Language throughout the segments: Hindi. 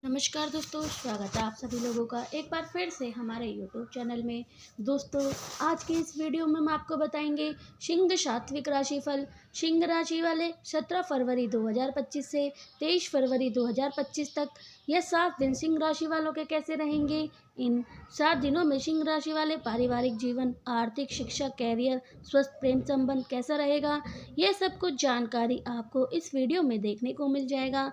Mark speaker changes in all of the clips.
Speaker 1: नमस्कार दोस्तों, स्वागत है आप सभी लोगों का एक बार फिर से हमारे यूट्यूब चैनल में। दोस्तों, आज की इस वीडियो में हम आपको बताएंगे सिंह सात्विक राशिफल। सिंह राशि वाले 17 फरवरी 2025 से 23 फरवरी 2025 तक यह 7 दिन सिंह राशि वालों के कैसे रहेंगे। इन 7 दिनों में सिंह राशि वाले पारिवारिक जीवन, आर्थिक, शिक्षा, कैरियर, स्वस्थ, प्रेम संबंध कैसा रहेगा, यह सब कुछ जानकारी आपको इस वीडियो में देखने को मिल जाएगा।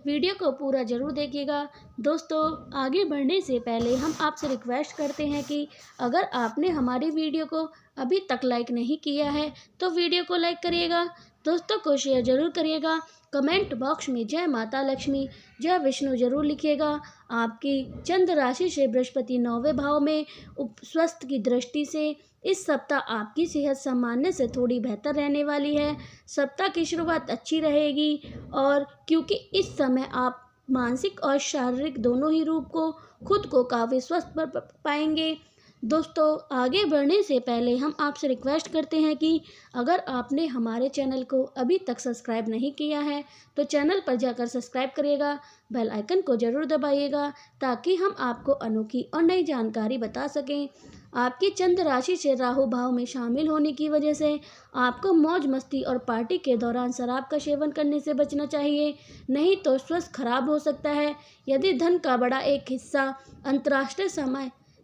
Speaker 1: वीडियो को पूरा जरूर देखिएगा। दोस्तों, आगे बढ़ने से पहले हम आपसे रिक्वेस्ट करते हैं कि अगर आपने हमारी वीडियो को अभी तक लाइक नहीं किया है तो वीडियो को लाइक करिएगा, दोस्तों को शेयर जरूर करिएगा, कमेंट बॉक्स में जय माता लक्ष्मी, जय विष्णु जरूर लिखिएगा। आपकी चंद्र राशि से बृहस्पति 9वें भाव में स्वास्थ्य की दृष्टि से इस सप्ताह आपकी सेहत सामान्य से थोड़ी बेहतर रहने वाली है। सप्ताह की शुरुआत अच्छी रहेगी और क्योंकि इस समय आप मानसिक और शारीरिक दोनों ही रूप को खुद को काफ़ी स्वस्थ पर पाएंगे। दोस्तों, आगे बढ़ने से पहले हम आपसे रिक्वेस्ट करते हैं कि अगर आपने हमारे चैनल को अभी तक सब्सक्राइब नहीं किया है तो चैनल पर जाकर सब्सक्राइब करिएगा, बेल आइकन को ज़रूर दबाइएगा ताकि हम आपको अनोखी और नई जानकारी बता सकें। आपकी चंद्र राशि से राहु भाव में शामिल होने की वजह से आपको मौज मस्ती और पार्टी के दौरान शराब का सेवन करने से बचना चाहिए, नहीं तो स्वास्थ्य खराब हो सकता है। यदि धन का बड़ा एक हिस्सा अंतर्राष्ट्रीय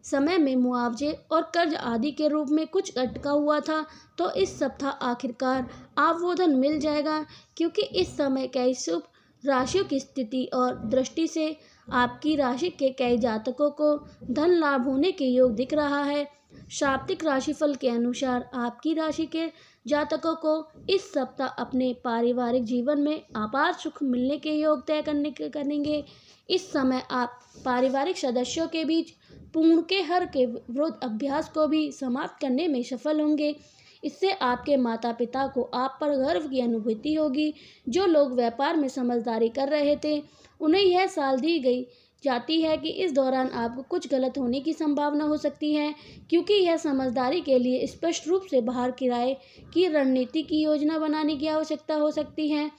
Speaker 1: समय में मुआवजे और कर्ज आदि के रूप में कुछ अटका हुआ था तो इस सप्ताह आखिरकार आप वो धन मिल जाएगा, क्योंकि इस समय कई शुभ राशियों की स्थिति और दृष्टि से आपकी राशि के कई जातकों को धन लाभ होने के योग दिख रहा है। शाब्दिक राशिफल के अनुसार आपकी राशि के जातकों को इस सप्ताह अपने पारिवारिक जीवन में अपार सुख मिलने के योग तय करेंगे। इस समय आप पारिवारिक सदस्यों के बीच पूर्ण के हर के विरोध अभ्यास को भी समाप्त करने में सफल होंगे। इससे आपके माता पिता को आप पर गर्व की अनुभूति होगी। जो लोग व्यापार में समझदारी कर रहे थे उन्हें यह साल दी गई जाती है कि इस दौरान आपको कुछ गलत होने की संभावना हो सकती है, क्योंकि यह समझदारी के लिए स्पष्ट रूप से बाहर किराए की रणनीति की योजना बनाने की आवश्यकता हो सकती है,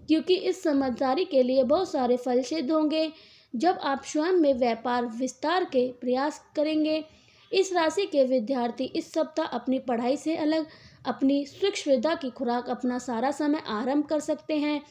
Speaker 1: क्योंकि इस समझदारी के लिए बहुत सारे फल सिद्ध होंगे जब आप स्वयं में व्यापार विस्तार के प्रयास करेंगे। इस राशि के विद्यार्थी इस सप्ताह अपनी पढ़ाई से अलग अपनी सुख सुविधा की खुराक अपना सारा समय आरंभ कर सकते हैं।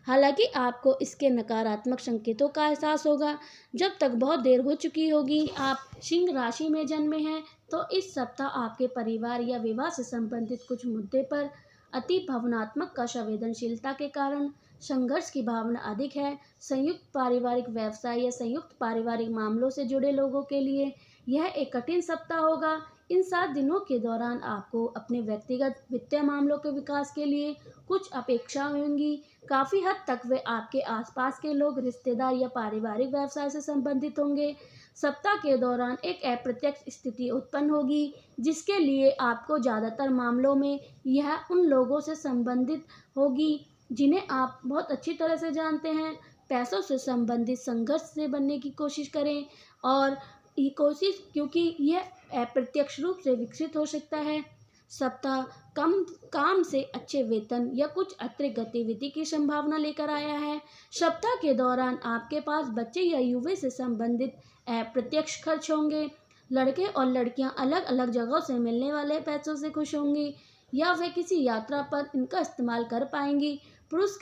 Speaker 1: हालांकि आपको इसके नकारात्मक संकेतों का एहसास होगा जब तक बहुत देर हो चुकी होगी। आप सिंह राशि में जन्मे हैं तो इस सप्ताह आपके परिवार या विवाह से संबंधित कुछ मुद्दे पर अति भावनात्मक का संवेदनशीलता के कारण संघर्ष की भावना अधिक है। संयुक्त पारिवारिक व्यवसाय या संयुक्त पारिवारिक मामलों से जुड़े लोगों के लिए यह एक कठिन सप्ताह होगा। इन 7 दिनों के दौरान आपको अपने व्यक्तिगत वित्तीय मामलों के विकास के लिए कुछ अपेक्षाएं होंगी। काफ़ी हद तक वे आपके आसपास के लोग, रिश्तेदार या पारिवारिक व्यवसाय से संबंधित होंगे। सप्ताह के दौरान एक अप्रत्यक्ष स्थिति उत्पन्न होगी जिसके लिए आपको ज़्यादातर मामलों में यह उन लोगों से संबंधित होगी जिन्हें आप बहुत अच्छी तरह से जानते हैं। पैसों से संबंधित संघर्ष से बनने की कोशिश करें और ये कोशिश, क्योंकि यह अप्रत्यक्ष रूप से विकसित हो सकता है। सप्ताह कम काम से अच्छे वेतन या कुछ अतिरिक्त गतिविधि की संभावना लेकर आया है। सप्ताह के दौरान आपके पास बच्चे या युवा से संबंधित अप्रत्यक्ष खर्च होंगे। लड़के और लड़कियां अलग अलग जगहों से मिलने वाले पैसों से खुश होंगी या वे किसी यात्रा पर इनका इस्तेमाल कर पाएंगी। पुरुष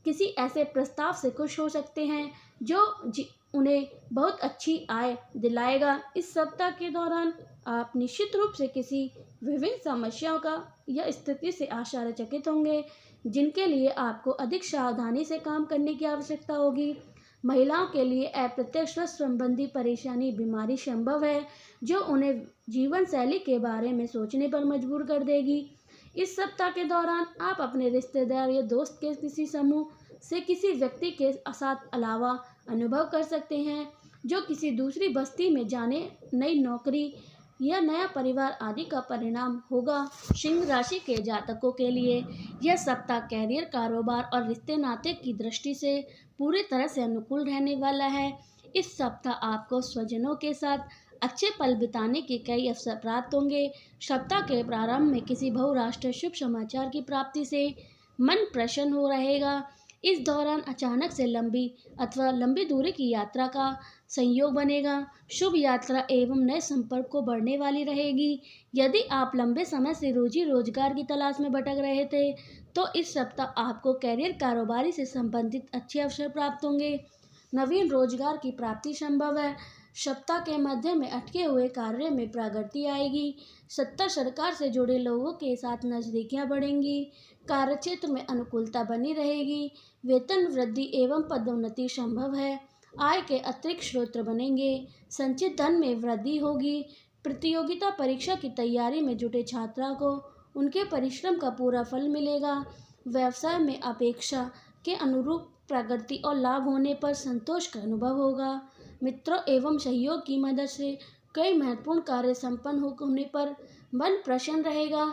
Speaker 1: किसी ऐसे प्रस्ताव से खुश हो सकते हैं जो उन्हें बहुत अच्छी आय दिलाएगा। इस सप्ताह के दौरान आप निश्चित रूप से किसी विभिन्न समस्याओं का या स्थिति से आश्चर्यचकित होंगे जिनके लिए आपको अधिक सावधानी से काम करने की आवश्यकता होगी। महिलाओं के लिए अप्रत्यक्ष स्वास्थ्य संबंधी परेशानी, बीमारी संभव है जो उन्हें जीवन शैली के बारे में सोचने पर मजबूर कर देगी। इस सप्ताह के दौरान आप अपने रिश्तेदार या दोस्त के किसी समूह से किसी व्यक्ति के साथ अलावा अनुभव कर सकते हैं जो किसी दूसरी बस्ती में जाने, नई नौकरी या नया परिवार आदि का परिणाम होगा। सिंह राशि के जातकों के लिए यह सप्ताह कैरियर, कारोबार और रिश्ते नाते की दृष्टि से पूरी तरह से अनुकूल रहने वाला है। इस सप्ताह आपको स्वजनों के साथ अच्छे पल बिताने के कई अवसर प्राप्त होंगे। सप्ताह के प्रारंभ में किसी बहुराष्ट्रीय शुभ समाचार की प्राप्ति से मन प्रसन्न हो रहेगा। इस दौरान अचानक से लंबी अथवा लंबी दूरी की यात्रा का संयोग बनेगा। शुभ यात्रा एवं नए संपर्क को बढ़ने वाली रहेगी। यदि आप लंबे समय से रोजी रोजगार की तलाश में भटक रहे थे तो इस सप्ताह आपको करियर कारोबारी से संबंधित अच्छे अवसर प्राप्त होंगे। नवीन रोजगार की प्राप्ति संभव है। सप्ताह के मध्य में अटके हुए कार्य में प्रगति आएगी। सत्ता सरकार से जुड़े लोगों के साथ नजदीकियां बढ़ेंगी। कार्यक्षेत्र में अनुकूलता बनी रहेगी। वेतन वृद्धि एवं पदोन्नति संभव है। आय के अतिरिक्त स्रोत बनेंगे। संचित धन में वृद्धि होगी। प्रतियोगिता परीक्षा की तैयारी में जुटे छात्रों को उनके परिश्रम का पूरा फल मिलेगा। व्यवसाय में अपेक्षा के अनुरूप प्रगति और लाभ होने पर संतोष का अनुभव होगा। मित्रों एवं सहयोग की मदद से कई महत्वपूर्ण कार्य संपन्न होने पर मन प्रसन्न रहेगा।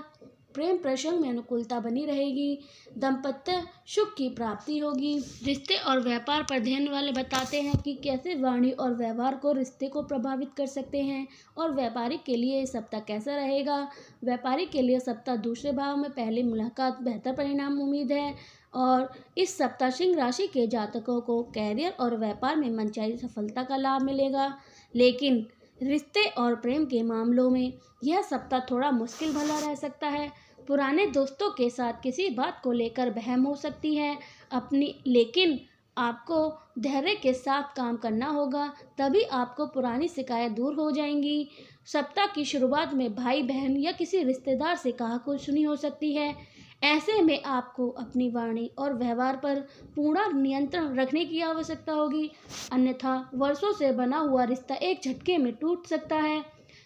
Speaker 1: प्रेम प्रसंग में अनुकूलता बनी रहेगी। दाम्पत्य सुख की प्राप्ति होगी। रिश्ते और व्यापार पर ध्यान वाले बताते हैं कि कैसे वाणी और व्यवहार को रिश्ते को प्रभावित कर सकते हैं और व्यापारी के लिए सप्ताह कैसा रहेगा। व्यापारी के लिए सप्ताह दूसरे भाव में पहली मुलाकात बेहतर परिणाम उम्मीद है और इस सप्ताह सिंह राशि के जातकों को कैरियर और व्यापार में मनचाही सफलता का लाभ मिलेगा। लेकिन रिश्ते और प्रेम के मामलों में यह सप्ताह थोड़ा मुश्किल भला रह सकता है। पुराने दोस्तों के साथ किसी बात को लेकर बहम हो सकती है लेकिन आपको धैर्य के साथ काम करना होगा, तभी आपको पुरानी शिकायत दूर हो जाएंगी। सप्ताह की शुरुआत में भाई बहन या किसी रिश्तेदार से कहा कुछ सुनी हो सकती है। ऐसे में आपको अपनी वाणी और व्यवहार पर पूर्ण नियंत्रण रखने की आवश्यकता होगी, अन्यथा वर्षों से बना हुआ रिश्ता एक झटके में टूट सकता है।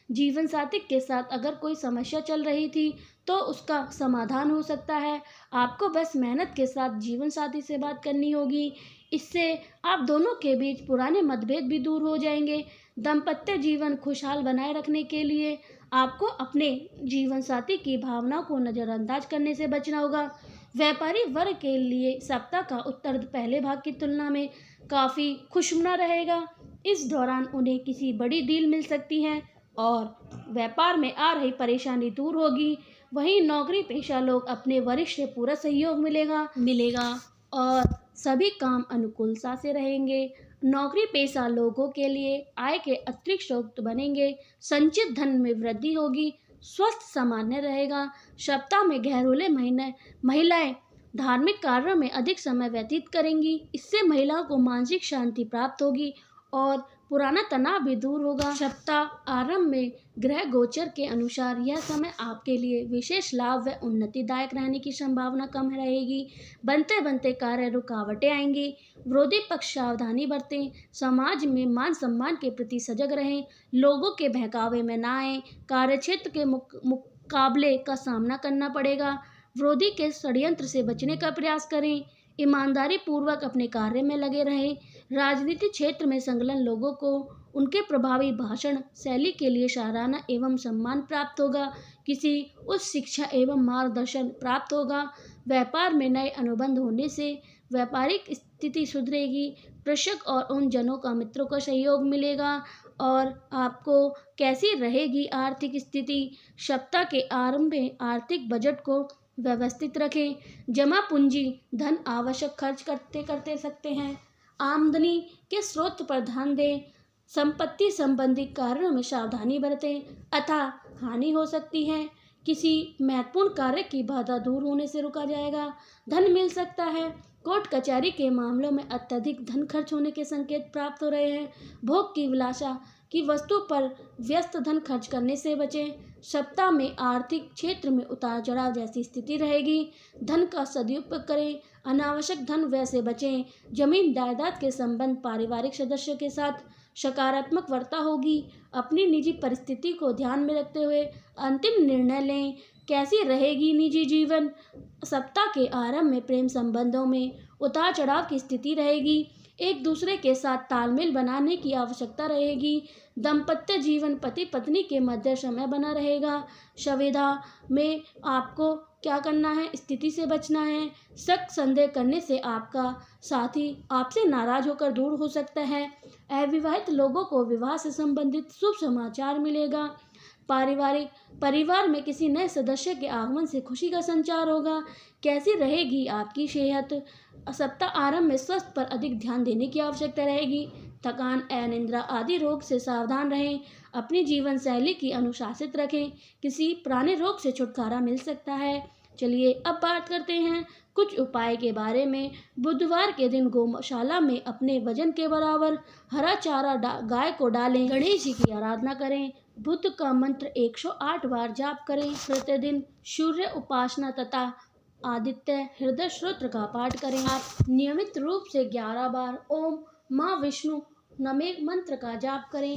Speaker 1: जीवन साथी के साथ अगर कोई समस्या चल रही थी तो उसका समाधान हो सकता है। आपको बस मेहनत के साथ जीवन साथी से बात करनी होगी। इससे आप दोनों के बीच पुराने मतभेद भी दूर हो जाएंगे। दाम्पत्य जीवन खुशहाल बनाए रखने के लिए आपको अपने जीवन साथी की भावनाओं को नज़रअंदाज करने से बचना होगा। व्यापारी वर्ग के लिए सप्ताह का उत्तरार्ध पहले भाग की तुलना में काफ़ी खुशनुमा रहेगा। इस दौरान उन्हें किसी बड़ी डील मिल सकती है और व्यापार में आ रही परेशानी दूर होगी। वहीं नौकरी पेशा लोग अपने वरिष्ठ से पूरा सहयोग मिलेगा और सभी काम अनुकूलता से रहेंगे। नौकरी पेशा लोगों के लिए आय के अतिरिक्त स्रोत बनेंगे। संचित धन में वृद्धि होगी। स्वास्थ्य सामान्य रहेगा। सप्ताह में घरेलू महिलाएं धार्मिक कार्यों में अधिक समय व्यतीत करेंगी। इससे महिलाओं को मानसिक शांति प्राप्त होगी और पुराना तनाव भी दूर होगा। सप्ताह आरंभ में ग्रह गोचर के अनुसार यह समय आपके लिए विशेष लाभ व उन्नतिदायक रहने की संभावना कम रहेगी। बनते बनते कार्य रुकावटें आएंगी। विरोधी पक्ष सावधानी बरतें। समाज में मान सम्मान के प्रति सजग रहें। लोगों के बहकावे में ना आए। कार्यक्षेत्र के मुकाबले का सामना करना पड़ेगा। विरोधी के षड्यंत्र से बचने का प्रयास करें। ईमानदारी पूर्वक अपने कार्य में लगे रहें। राजनीतिक क्षेत्र में संलग्न लोगों को उनके प्रभावी भाषण शैली के लिए सराहना एवं सम्मान प्राप्त होगा। किसी उच्च शिक्षा एवं मार्गदर्शन प्राप्त होगा। व्यापार में नए अनुबंध होने से व्यापारिक स्थिति सुधरेगी। कृषक और उन जनों का मित्रों का सहयोग मिलेगा और आपको कैसी रहेगी आर्थिक स्थिति। सप्ताह के आरंभ में आर्थिक बजट को व्यवस्थित रखें। जमा पूंजी धन आवश्यक खर्च करते सकते हैं। आमदनी के स्रोत पर ध्यान दें। संपत्ति संबंधी कार्यों में सावधानी बरतें अतः हानि हो सकती है। किसी महत्वपूर्ण कार्य की बाधा दूर होने से रुका जाएगा। धन मिल सकता है। कोर्ट कचहरी के मामलों में अत्यधिक धन खर्च होने के संकेत प्राप्त हो रहे हैं। भोग की विलासा की वस्तु पर व्यस्त धन खर्च करने से बचें। सप्ताह में आर्थिक क्षेत्र में उतार चढ़ाव जैसी स्थिति रहेगी। धन का सदुपयोग करें। अनावश्यक धन व्यय से बचें। जमीन जायदाद के संबंध पारिवारिक सदस्यों के साथ सकारात्मक वार्ता होगी। अपनी निजी परिस्थिति को ध्यान में रखते हुए अंतिम निर्णय लें। कैसी रहेगी निजी जीवन। सप्ताह के आरंभ में प्रेम संबंधों में उतार चढ़ाव की स्थिति रहेगी। एक दूसरे के साथ तालमेल बनाने की आवश्यकता रहेगी। दाम्पत्य जीवन पति पत्नी के मध्य समय बना रहेगा। संविदा में आपको क्या करना है, स्थिति से बचना है। शक संदेह करने से आपका साथी आपसे नाराज होकर दूर हो सकता है। अविवाहित लोगों को विवाह से संबंधित शुभ समाचार मिलेगा। परिवार में किसी नए सदस्य के आगमन से खुशी का संचार होगा। कैसी रहेगी आपकी सेहत? सप्ताह आरंभ में स्वास्थ्य पर अधिक ध्यान देने की आवश्यकता रहेगी। थकान, अनिद्रा आदि रोग से सावधान रहें। अपनी जीवन शैली की अनुशासित रखें। किसी पुराने रोग से छुटकारा मिल सकता है। चलिए अब बात करते हैं कुछ उपाय के बारे में। बुधवार के दिन गौशाला में अपने वजन के बराबर हरा चारा गाय को डालें। गणेश जी की आराधना करें। बुध का मंत्र 108 बार जाप करें। प्रतिदिन सूर्य उपासना तथा आदित्य हृदय स्तोत्र का पाठ करें। आप नियमित रूप से 11 बार ओम माँ विष्णु नमे मंत्र का जाप करें।